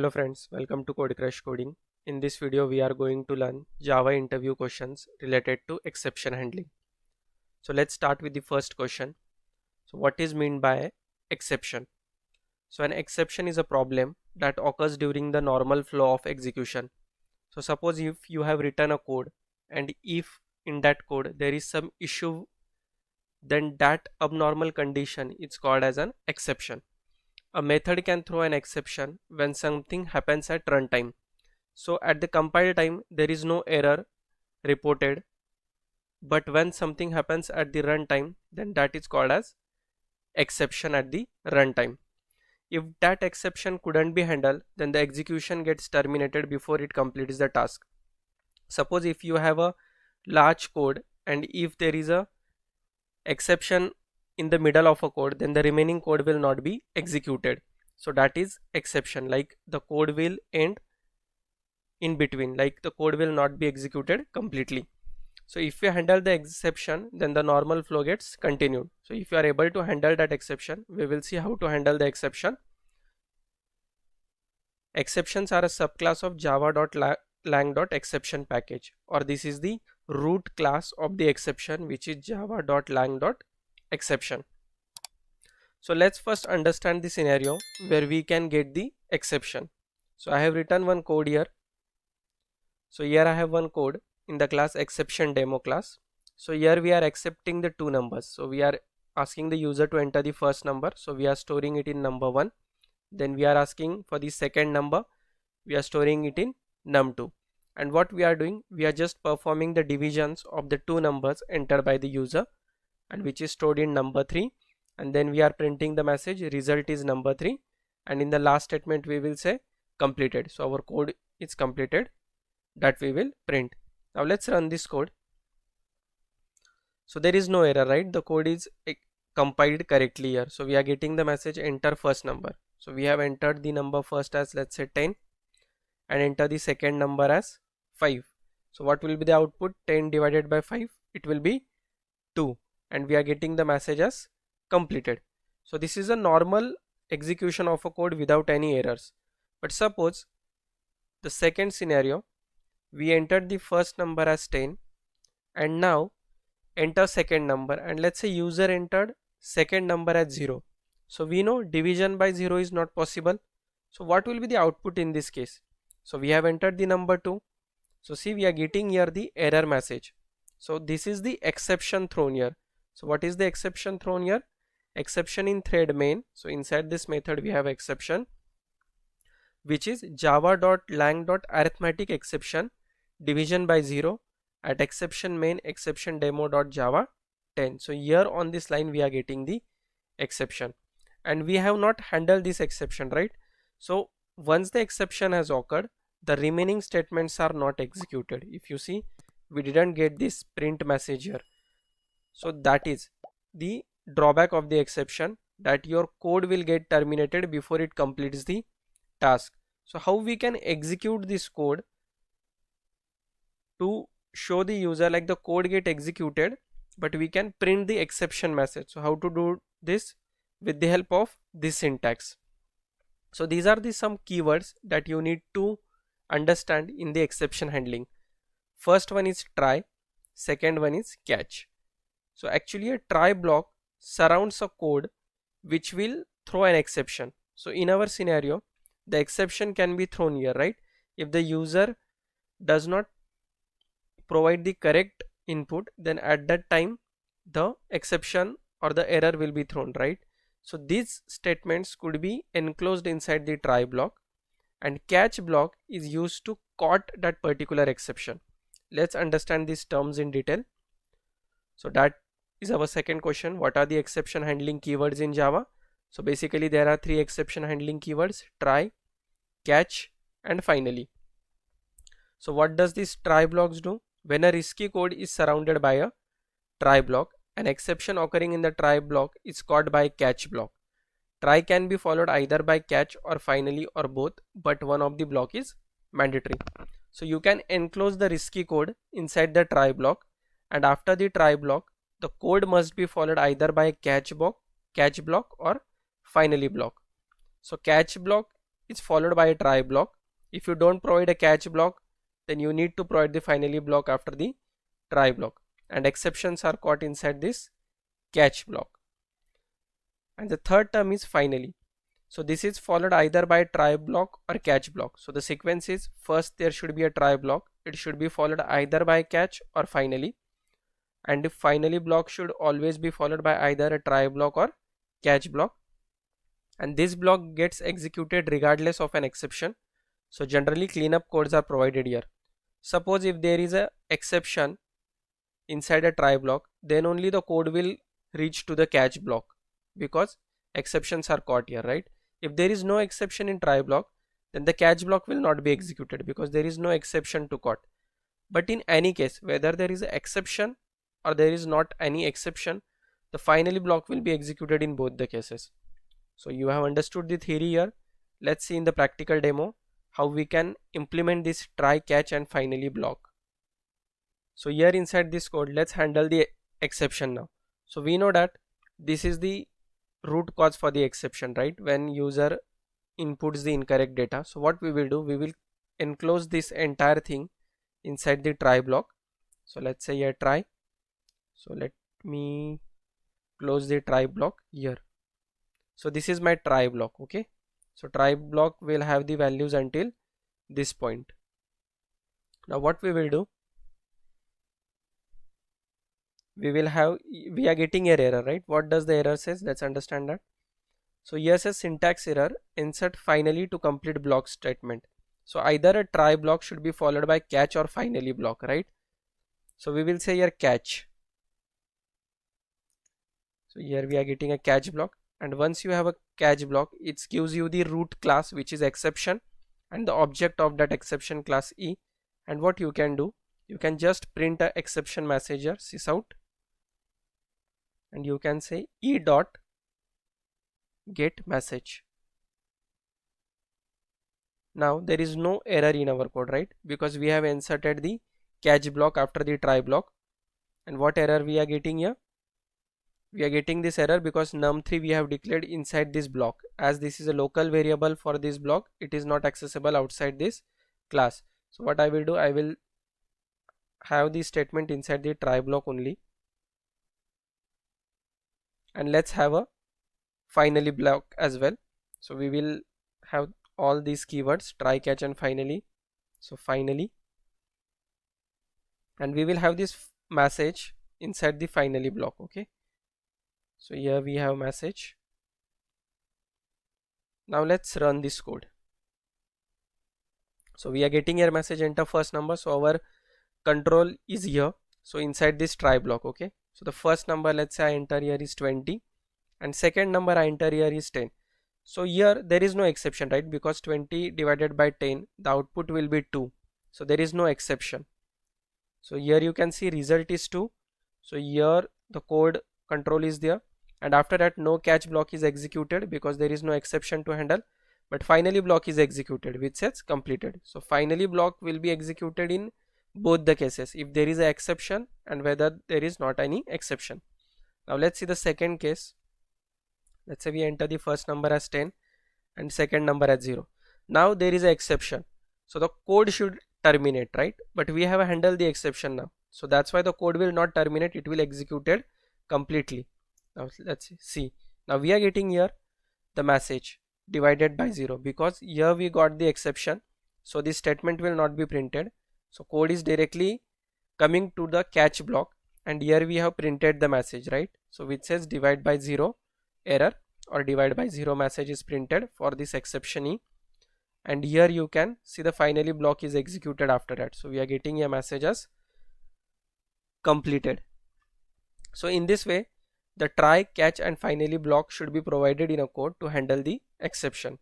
Hello friends, welcome to Code Crash Coding. In this video we are going to learn Java interview questions related to exception handling. So let's start with the first question. So what is meant by exception? So an exception is a problem that occurs during the normal flow of execution. So suppose if you have written a code and if in that code there is some issue, then that abnormal condition is called as an exception. A method can throw an exception when something happens at runtime. So at the compile time there is no error reported, but when something happens at the runtime, then that is called as exception at the runtime. If that exception couldn't be handled, then the execution gets terminated before it completes the task. Suppose if you have a large code and if there is a exception in the middle of a code, then the remaining code will not be executed. So that is exception, like the code will end in between, like the code will not be executed completely. So if you handle the exception, then the normal flow gets continued. So if you are able to handle that exception, we will see how to handle the exception. Exceptions are a subclass of java.lang.exception package, or this is the root class of the exception, which is java.lang.exception. So let's first understand the scenario where we can get the exception. So I have written one code here. So here I have one code in the class exception demo class. So here we are accepting the two numbers. So we are asking the user to enter the first number. So we are storing it in number 1. Then we are asking for the second number. We are storing it in num2. And what we are doing, we are just performing the divisions of the two numbers entered by the user, and which is stored in number 3. And then we are printing the message result is number 3. And in the last statement we will say completed. So our code is completed, that we will print. Now let's run this code. So there is no error, right? The code is compiled correctly here. So we are getting the message enter first number. So we have entered the number first as, let's say, 10, and enter the second number as 5. So what will be the output? 10 divided by 5, it will be 2, and we are getting the message as completed. So this is a normal execution of a code without any errors. But suppose the second scenario, we entered the first number as 10 and now enter second number, and let's say user entered second number as 0. So we know division by 0 is not possible. So what will be the output in this case? So we have entered the number 2. So see, we are getting here the error message. So this is the exception thrown here. So what is the exception thrown here? Exception in thread main. So inside this method we have exception, which is java.lang.arithmetic exception division by 0 at exception main exception demo.java 10. So here on this line we are getting the exception, and we have not handled this exception, right? So once the exception has occurred, the remaining statements are not executed. If you see, we didn't get this print message here. So that is the drawback of the exception, that your code will get terminated before it completes the task. So how we can execute this code to show the user like the code get executed, but we can print the exception message. So how to do this? With the help of this syntax. So these are the some keywords that you need to understand in the exception handling. First one is try, second one is catch. So actually a try block surrounds a code which will throw an exception. So in our scenario, the exception can be thrown here, right? If the user does not provide the correct input, then at that time the exception or the error will be thrown, right? So these statements could be enclosed inside the try block, and catch block is used to caught that particular exception. Let's understand these terms in detail. So that is our second question. What are the exception handling keywords in Java? So basically there are 3 exception handling keywords: try, catch, and finally. So what does this try blocks do? When a risky code is surrounded by a try block, an exception occurring in the try block is caught by catch block. Try can be followed either by catch or finally or both, but one of the block is mandatory. So you can enclose the risky code inside the try block, and after the try block, the code must be followed either by catch block or finally block. So catch block is followed by a try block. If you don't provide a catch block, then you need to provide the finally block after the try block, and exceptions are caught inside this catch block. And the third term is finally. So this is followed either by try block or catch block. So the sequence is, first there should be a try block, it should be followed either by catch or finally, and the finally block should always be followed by either a try block or catch block, and this block gets executed regardless of an exception. So generally cleanup codes are provided here. Suppose if there is a exception inside a try block, then only the code will reach to the catch block, because exceptions are caught here, right? If there is no exception in try block, then the catch block will not be executed because there is no exception to caught. But in any case, whether there is an exception or there is not any exception, the finally block will be executed in both the cases. So you have understood the theory here. Let's see in the practical demo how we can implement this try, catch and finally block. So here inside this code, let's handle the exception now. So we know that this is the root cause for the exception, right? When user inputs the incorrect data. So what we will do, we will enclose this entire thing inside the try block. So let's say here try. So let me close the try block here. So this is my try block, okay? So try block will have the values until this point. Now what we will do, we are getting an error, right? What does the error says? Let's understand that. So here says syntax error, insert finally to complete block statement. So either a try block should be followed by catch or finally block, right? So we will say here catch. So here we are getting a catch block, and once you have a catch block, it gives you the root class, which is exception, and the object of that exception class E. And what you can do, you can just print a exception message here, sysout, and you can say E dot get message. Now there is no error in our code, right? Because we have inserted the catch block after the try block. And what error we are getting here? We are getting this error because num3 we have declared inside this block. As this is a local variable for this block, it is not accessible outside this class. So what I will do, I will have the statement inside the try block only, and let's have a finally block as well. So we will have all these keywords, try, catch and finally. So finally, and we will have this message inside the finally block, okay? So here we have message. Now let's run this code. So we are getting here message enter first number. So our control is here. So inside this try block, okay? So the first number, let's say I enter here is 20, and second number I enter here is 10. So here there is no exception, right? Because 20 divided by 10, the output will be 2. So there is no exception. So here you can see result is 2. So here the code control is there, and after that no catch block is executed because there is no exception to handle, but finally block is executed which says completed. So finally block will be executed in both the cases, if there is an exception and whether there is not any exception. Now let's see the second case. Let's say we enter the first number as 10 and second number as 0. Now there is an exception, so the code should terminate, right? But we have handled the exception now, so that's why the code will not terminate, it will executed completely. Now let's see. Now we are getting here the message divided by 0 because here we got the exception, so this statement will not be printed. So code is directly coming to the catch block, and here we have printed the message, right? So which says divide by 0 error, or divide by 0 message is printed for this exception E, and here you can see the finally block is executed after that. So we are getting a message as completed. So in this way the try, catch and finally block should be provided in a code to handle the exception.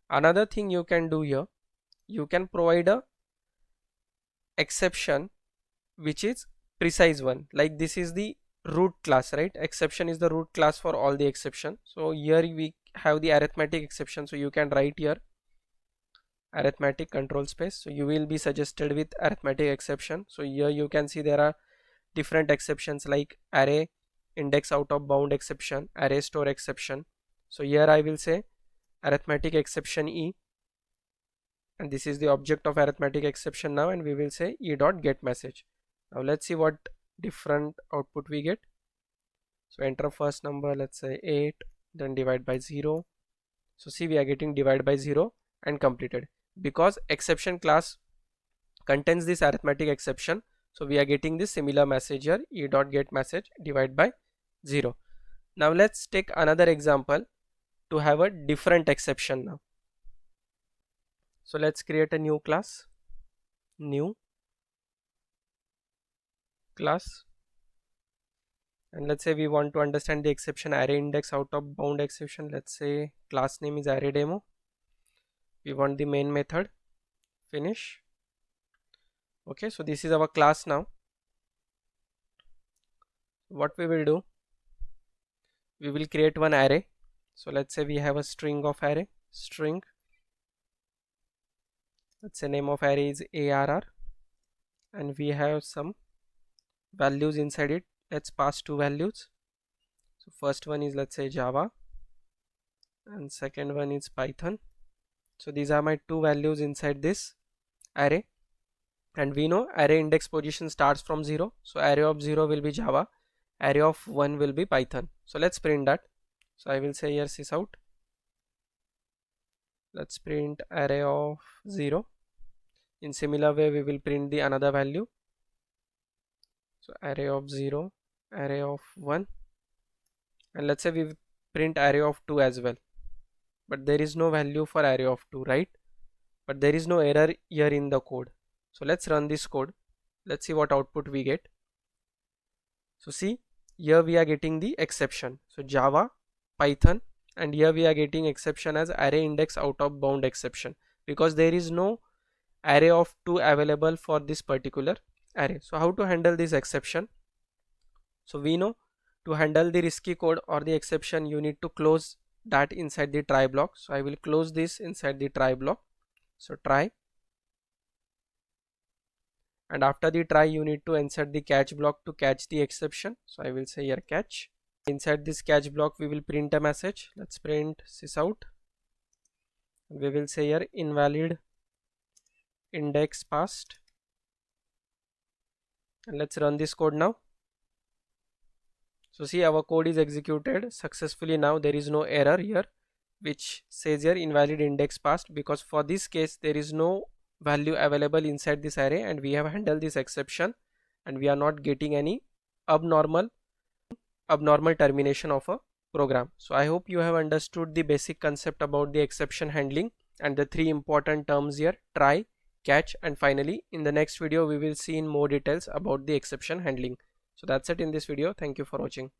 Another thing you can do here, you can provide a exception which is precise one, like this is the root class, right? Exception is the root class for all the exception. So here we have the arithmetic exception, so you can write here arithmetic control space, so you will be suggested with arithmetic exception. So here you can see there are different exceptions like array index out of bound exception, array store exception. So here I will say arithmetic exception E, and this is the object of arithmetic exception now, and we will say e dot get message. Now let's see what different output we get. So enter first number, let's say 8, then divide by 0. So see, we are getting divide by 0 and completed because exception class contains this arithmetic exception. So we are getting this similar message here, e dot get message divide by 0. Now let's take another example to have a different exception now. So let's create a new class, new class, and let's say we want to understand the exception array index out of bound exception. Let's say class name is array demo. We want the main method, finish. Okay, so this is our class now. What we will do, we will create one array. So let's say we have a string of array, string. Let's say name of array is ARR, and we have some values inside it. Let's pass two values. So first one is, let's say, Java, and second one is Python. So these are my two values inside this array, and we know array index position starts from 0. So array of 0 will be Java, array of 1 will be Python. So let's print that. So I will say here sysout. Let's print array of 0. In similar way we will print the another value. So array of 0, array of 1, and let's say we print array of 2 as well, but there is no value for array of 2, right? But there is no error here in the code. So let's run this code. Let's see what output we get. So see, here we are getting the exception, so Java, Python, and here we are getting exception as array index out of bound exception because there is no array of 2 available for this particular array. So how to handle this exception? So we know to handle the risky code or the exception, you need to close that inside the try block. So I will close this inside the try block. So try, and after the try you need to insert the catch block to catch the exception. So I will say here catch. Inside this catch block we will print a message. Let's print sysout. We will say here invalid index passed, and let's run this code now. So see, our code is executed successfully now. There is no error here which says here invalid index passed, because for this case there is no value available inside this array, and we have handled this exception and we are not getting any abnormal termination of a program. So I hope you have understood the basic concept about the exception handling and the three important terms here: try, catch, and finally. In the next video we will see in more details about the exception handling. So that's it in this video. Thank you for watching.